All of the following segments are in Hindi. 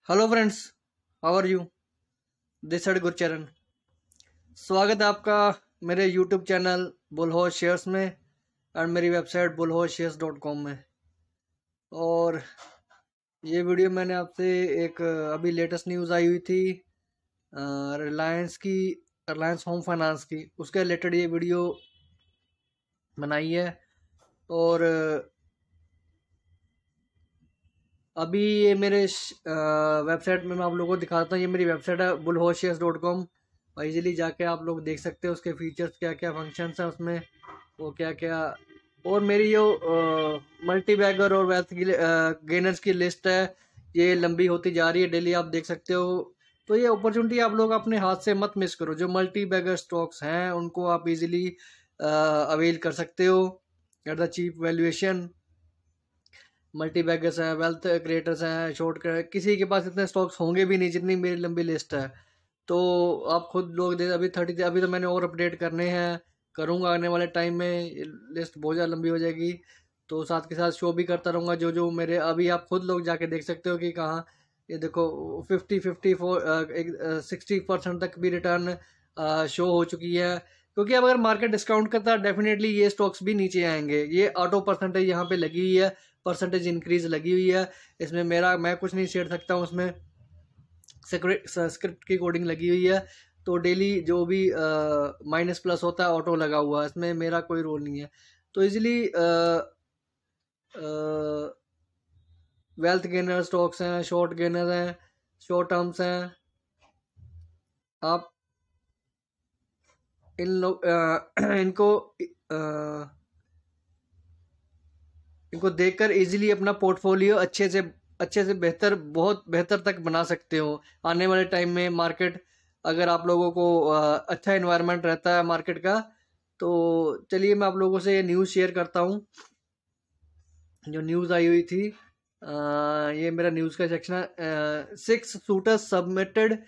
Hello friends, how are you? This side Gurcharan. स्वागत है आपका मेरे यूट्यूब चैनल बुलहोश शेयर्स में और मेरी वेबसाइट bullhoseshares.com में। और ये वीडियो मैंने आपसे एक अभी लेटेस्ट न्यूज़ आई हुई थी रिलायंस होम फाइनेंस की, उसके रिलेटेड ये वीडियो बनाई है। और अभी ये मेरे वेबसाइट में मैं आप लोगों को दिखाता हूँ। ये मेरी वेबसाइट है bullhoseshares.com। इजीली जाके आप लोग देख सकते हो उसके फीचर्स, क्या क्या फंक्शंस हैं उसमें, वो क्या क्या। और मेरी जो मल्टी बैगर और वेल्थ की गेनर्स की लिस्ट है, ये लंबी होती जा रही है, डेली आप देख सकते हो। तो ये अपॉर्चुनिटी आप लोग अपने हाथ से मत मिस करो। जो मल्टी बैगर स्टॉक्स हैं उनको आप इजीली अवेल कर सकते हो at the cheap valuation. Multi baggers हैं, वेल्थ क्रिएटर्स हैं, शॉर्ट, किसी के पास इतने स्टॉक्स होंगे भी नहीं जितनी मेरी लंबी लिस्ट है। तो आप खुद लोग दे, अभी तो मैंने और अपडेट करने हैं, करूँगा आने वाले टाइम में। लिस्ट बहुत ज़्यादा लंबी हो जाएगी, तो साथ के साथ शो भी करता रहूँगा जो जो मेरे। अभी आप खुद लोग जाके देख सकते हो कि कहाँ, ये देखो 60% तक भी रिटर्न शो हो चुकी है। क्योंकि अब अगर मार्केट डिस्काउंट करता है डेफिनेटली ये स्टॉक्स भी नीचे आएंगे। ये ऑटो परसेंटेज यहाँ पे लगी हुई है, परसेंटेज इंक्रीज लगी हुई है। इसमें मैं कुछ नहीं छेड़ सकता हूँ, उसमें स्क्रिप्ट की कोडिंग लगी हुई है। तो डेली जो भी माइनस प्लस होता है ऑटो लगा हुआ है, इसमें मेरा कोई रोल नहीं है। तो इजीली वेल्थ गेनर स्टॉक्स हैं, शॉर्ट गेनर हैं, शॉर्ट टर्म्स हैं। आप इन लोग इनको देखकर इजीली अपना पोर्टफोलियो अच्छे से बेहतर, बहुत बेहतर तक बना सकते हो आने वाले टाइम में। मार्केट अगर आप लोगों को अच्छा इन्वायरमेंट रहता है मार्केट का, तो चलिए मैं आप लोगों से ये न्यूज़ शेयर करता हूँ जो न्यूज़ आई हुई थी। ये मेरा न्यूज़ का सेक्शन है। 6 shooters submitted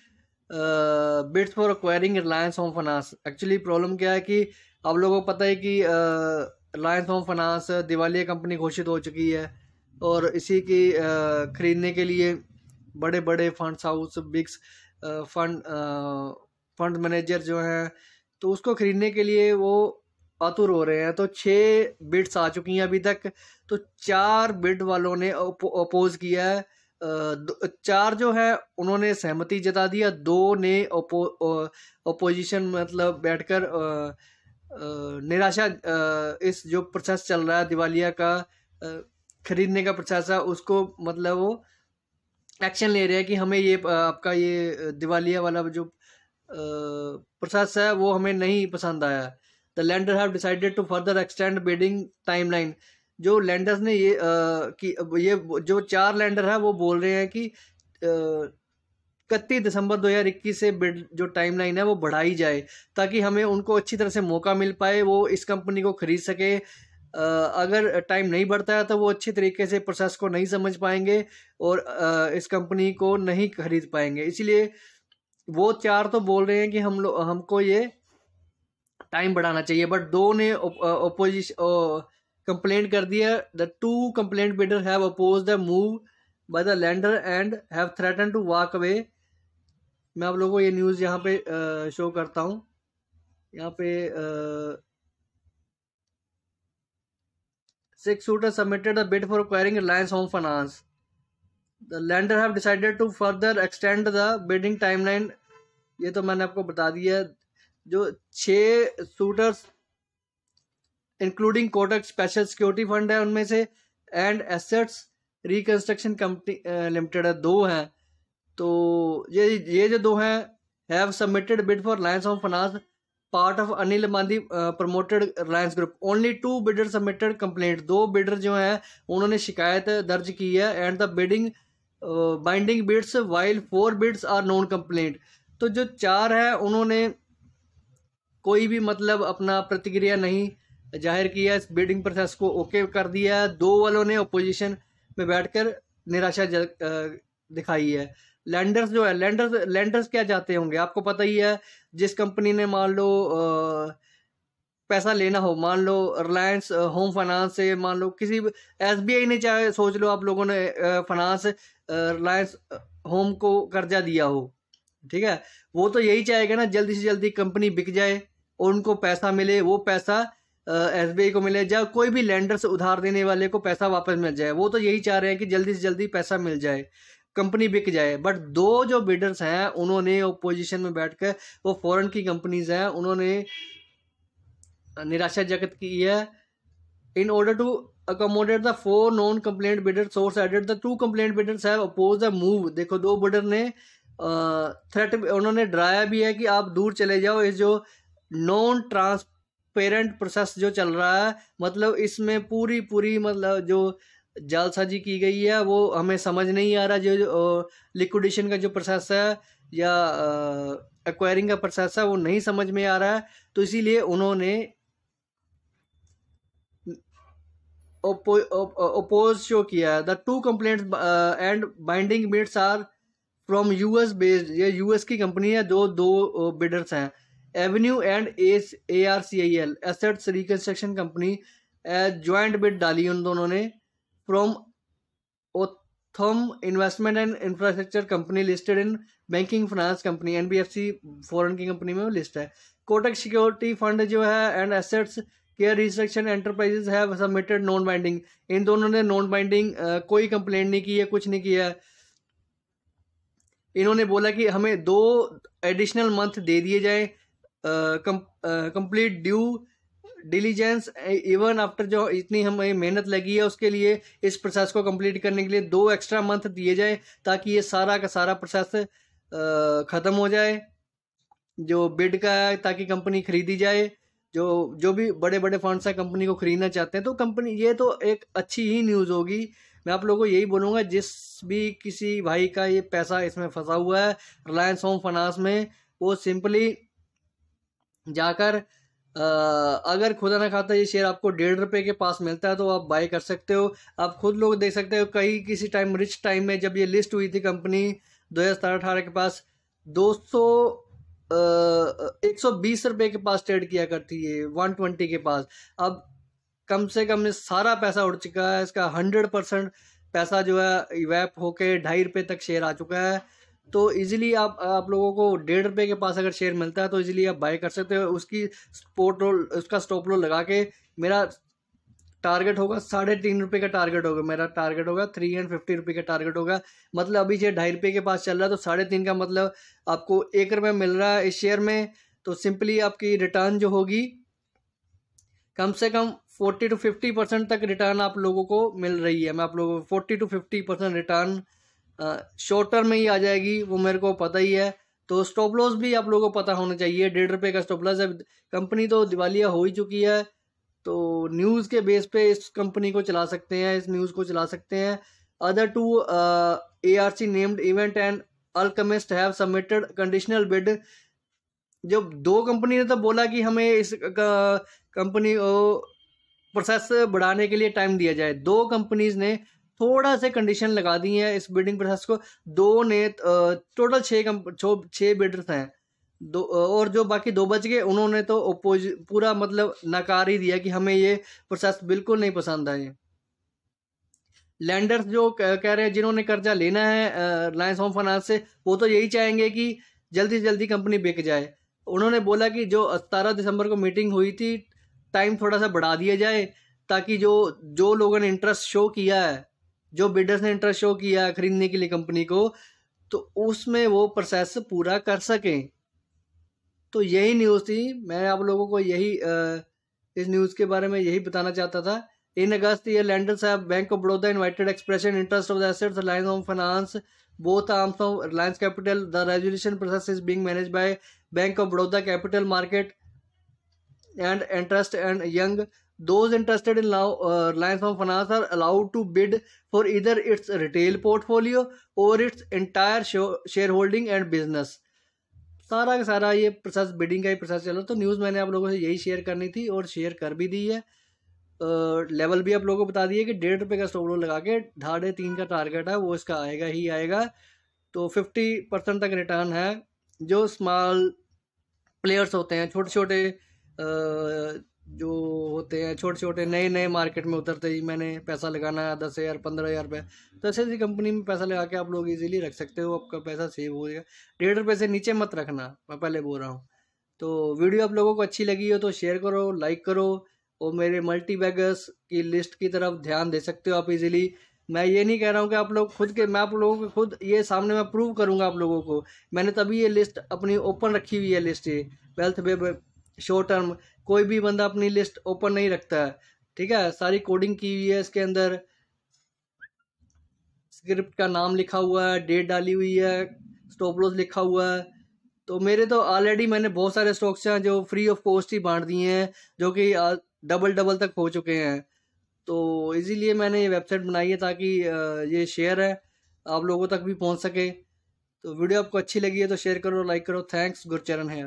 bids for acquiring Reliance home Finance. Actually problem क्या है कि आप लोगों को पता है कि रिलायंस होम फाइनेंस दिवालिया कंपनी घोषित हो चुकी है, और इसी की खरीदने के लिए बड़े बड़े फंड्स हाउस, बिग्स फंड मैनेजर जो हैं, तो उसको खरीदने के लिए वो आतुर हो रहे हैं। तो 6 बिड्स आ चुकी हैं अभी तक। तो 4 बिड वालों ने अपोज किया है। 4 जो है उन्होंने सहमति जता दिया, 2 ने अपोजिशन, मतलब बैठकर निराशा, इस जो प्रोसेस चल रहा है दिवालिया का, खरीदने का प्रोसेस है, उसको मतलब वो एक्शन ले रहे हैं कि हमें ये आपका ये दिवालिया वाला जो प्रोसेस है वो हमें नहीं पसंद आया। The lender have decided to further extend bidding timeline. जो लेंडर्स ने कि ये जो 4 लेंडर है वो बोल रहे हैं कि 31 दिसंबर 2021 से बिड जो टाइमलाइन है वो बढ़ाई जाए, ताकि हमें उनको अच्छी तरह से मौका मिल पाए, वो इस कंपनी को खरीद सके। अगर टाइम नहीं बढ़ता है तो वो अच्छी तरीके से प्रोसेस को नहीं समझ पाएंगे और इस कंपनी को नहीं खरीद पाएंगे। इसलिए वो 4 तो बोल रहे हैं कि हमको ये टाइम बढ़ाना चाहिए, बट 2 ने ओपोजिशन कंप्लेंट कर दिया। The 2 complaint bidder have oppose the move by the lender and have threaten to walk away. मैं आप लोगों को ये न्यूज़ यहाँ पे शो करता हूँ। यहाँ पे 6 suitors submitted a bid for acquiring Reliance Home Finance. The lender have decided to further extend the bidding timeline. ये तो मैंने आपको बता दिया। जो 6 suitors including Kotak special security fund है उनमें से, and assets reconstruction company limited है, 2 हैं। तो ये जो 2 हैं have submitted bid for Reliance home finance part of Anil Ambani promoted Reliance group. Only 2 bidder submitted complaint. 2 bidder जो हैं उन्होंने शिकायत दर्ज की है। And the bidding binding bids while 4 bids are non complaint. तो जो 4 है उन्होंने कोई भी मतलब अपना प्रतिक्रिया नहीं जाहिर किया, इस बिडिंग प्रोसेस को ओके कर दिया है। 2 वालों ने अपोजिशन में बैठकर निराशा दिखाई है। लेंडर्स जो है, लेंडर्स क्या चाहते होंगे आपको पता ही है। जिस कंपनी ने मान लो पैसा लेना हो, मान लो रिलायंस होम फाइनेंस से, मान लो किसी SBI ने, चाहे सोच लो आप लोगों ने फाइनेंस रिलायंस होम को कर्जा दिया हो, ठीक है, वो तो यही चाहेगा ना जल्दी से जल्दी कंपनी बिक जाए और उनको पैसा मिले, वो पैसा SBI को मिले, या कोई भी लेंडर से उधार देने वाले को पैसा वापस मिल जाए। वो तो यही चाह रहे हैं कि जल्दी से जल्दी पैसा मिल जाए, कंपनी बिक जाए। बट दो जो बिडर्स हैं उन्होंने ओपोजिशन में बैठकर, वो फॉरेन की कंपनीज हैं, उन्होंने निराशा जाहिर की है। In order to accommodate the 4 known complaint bidders, source added the 2 complaint bidders have opposed the move। देखो 2 बिडर ने थ्रेट, उन्होंने डराया भी है कि आप दूर चले जाओ, इस जो नॉन ट्रांसपेरेंट प्रोसेस जो चल रहा है, मतलब इसमें पूरी मतलब जो जालसाजी की गई है वो हमें समझ नहीं आ रहा। जो लिक्विडेशन का जो प्रोसेस है या एक्वायरिंग का प्रोसेस है वो नहीं समझ में आ रहा है, तो इसीलिए उन्होंने ओपोज शो किया। The 2 complaints and binding bids are from US based, ये US की कंपनी है। दो बिडर्स हैं, avenue and ARCIL assets reconstruction company, joint bid डाली उन दोनों ने। From Authum investment and infrastructure company listed in banking finance company, NBFC foreign की कंपनी में वो लिस्ट है। कोटक सिक्योरिटी फंड जो है and assets care reconstruction enterprises have submitted non binding, इन दोनों ने नॉन बाइंडिंग कोई कंप्लेंट नहीं की है, कुछ नहीं किया है। इन्होंने बोला कि हमें 2 एडिशनल मंथ दे दिए जाए, complete due diligence even after, जो इतनी हमें मेहनत लगी है उसके लिए, इस प्रोसेस को कंप्लीट करने के लिए 2 एक्स्ट्रा मंथ दिए जाए, ताकि ये सारा का सारा प्रोसेस ख़त्म हो जाए जो बिड का है, ताकि कंपनी खरीदी जाए। जो भी बड़े बड़े फंड्स हैं कंपनी को खरीदना चाहते हैं, तो कंपनी, ये तो एक अच्छी ही न्यूज़ होगी। मैं आप लोगों को यही बोलूँगा, जिस भी किसी भाई का ये पैसा इसमें फंसा हुआ है रिलायंस होम फाइनेंस में, वो सिंपली जाकर अगर खुदा ना खाता ये शेयर आपको 1.5 रुपये के पास मिलता है तो आप बाय कर सकते हो। आप खुद लोग देख सकते हो, कहीं किसी टाइम रिच टाइम में जब ये लिस्ट हुई थी कंपनी 2017-18 के पास 120 रुपये के पास ट्रेड किया करती है, 120 के पास। अब कम से कम सारा पैसा उड़ चुका है, इसका 100% पैसा जो है इवैप होके 2.5 रुपये तक शेयर आ चुका है। तो इजीली आप लोगों को 1.5 रुपये के पास अगर शेयर मिलता है तो इजीली आप बाय कर सकते हो। उसका स्टॉप लॉस लगा के, मेरा टारगेट होगा 3.5 रुपये का टारगेट होगा, मेरा टारगेट होगा 350 रुपये का टारगेट होगा। मतलब अभी ये 2.5 रुपये के पास चल रहा है, तो 3.5 का मतलब आपको 1 रुपये मिल रहा है इस शेयर में। तो सिंपली आपकी रिटर्न जो होगी कम से कम 40 to 50% तक रिटर्न आप लोगों को मिल रही है। मैं आप लोगों को 40 to 50% रिटर्न शॉर्ट टर्म में ही आ जाएगी, वो मेरे को पता ही है। तो स्टॉप लॉस भी आप लोगों को पता होना चाहिए, 1.5 रुपये का स्टॉप लॉस है। कंपनी तो दिवालिया हो ही चुकी है, तो न्यूज़ के बेस पे इस कंपनी को चला सकते हैं, इस न्यूज़ को चला सकते हैं। Other 2 ARC named event and alchemist have submitted conditional bid. जब 2 कंपनी ने तो बोला कि हमें इस कंपनी प्रोसेस बढ़ाने के लिए टाइम दिया जाए, 2 कंपनीज ने थोड़ा से कंडीशन लगा दी है इस बिडिंग प्रोसेस को। 2 ने टोटल 6 बिडर्स हैं, और जो बाकी 2 बच गए उन्होंने तो पूरा मतलब नकार ही दिया कि हमें ये प्रोसेस बिल्कुल नहीं पसंद आए। लैंडर्स जो कह रहे हैं जिन्होंने कर्जा लेना है रिलायंस होम फाइनेंस से, वो तो यही चाहेंगे कि जल्दी से जल्दी कंपनी बिक जाए। उन्होंने बोला कि जो 17 दिसंबर को मीटिंग हुई थी, टाइम थोड़ा सा बढ़ा दिया जाए, ताकि जो लोगों ने इंटरेस्ट शो किया है, जो बिडर्स ने इंटरेस्ट शो किया है खरीदने के लिए कंपनी को, तो उसमें वो प्रोसेस पूरा कर सकें। तो यही न्यूज़ थी, मैं आप लोगों को यही इस न्यूज़ के बारे में यही बताना चाहता था। इन अगस्त ये landers have bank of Baroda invited expression interest of the assets Reliance home finance both arms of Reliance Capital. The resolution process is being managed by Bank of Baroda Capital Market and Interest and Young. Those interested in Reliance Home Finance are allowed to bid for either its retail portfolio or its entire shareholding and business. सारा का सारा ये प्रोसेस, बिडिंग का ही प्रोसेस चल रहा। तो न्यूज़ मैंने आप लोगों से यही शेयर करनी थी और शेयर कर भी दी है। लेवल भी आप लोगों को बता दिए कि 1.5 रुपये का स्टॉप लॉस लगा के 3.5 का टारगेट है, वो इसका आएगा ही आएगा। तो 50% तक रिटर्न है। जो स्मॉल प्लेयर्स होते हैं, छोटे छोटे जो होते हैं छोटे छोटे नए नए मार्केट में उतरते ही मैंने पैसा लगाना है 10,000 15,000 रुपये, तो ऐसे ऐसी कंपनी में पैसा लगा के आप लोग इजीली रख सकते हो, आपका पैसा सेव हो जाएगा। 1.5 रुपये से नीचे मत रखना, मैं पहले बोल रहा हूँ। तो वीडियो आप लोगों को अच्छी लगी हो तो शेयर करो, लाइक करो, और मेरे मल्टी बैगर्स की लिस्ट की तरफ ध्यान दे सकते हो आप इजीली। मैं ये नहीं कह रहा हूँ कि आप लोग खुद के, मैं आप लोगों को खुद ये सामने मैं प्रूव करूँगा आप लोगों को, मैंने तभी ये लिस्ट अपनी ओपन रखी हुई है लिस्ट, ये वेल्थ वेब शॉर्ट टर्म। कोई भी बंदा अपनी लिस्ट ओपन नहीं रखता है, ठीक है। सारी कोडिंग की हुई है इसके अंदर, स्क्रिप्ट का नाम लिखा हुआ है, डेट डाली हुई है, स्टॉप लॉस लिखा हुआ है। तो मेरे तो ऑलरेडी मैंने बहुत सारे स्टॉक्स हैं जो फ्री ऑफ कॉस्ट ही बांट दिए हैं, जो कि डबल डबल तक हो चुके हैं। तो इसीलिए मैंने ये वेबसाइट बनाई है ताकि ये शेयर है आप लोगों तक भी पहुंच सके। तो वीडियो आपको अच्छी लगी है तो शेयर करो, लाइक करो। थैंक्स, गुरचरण है।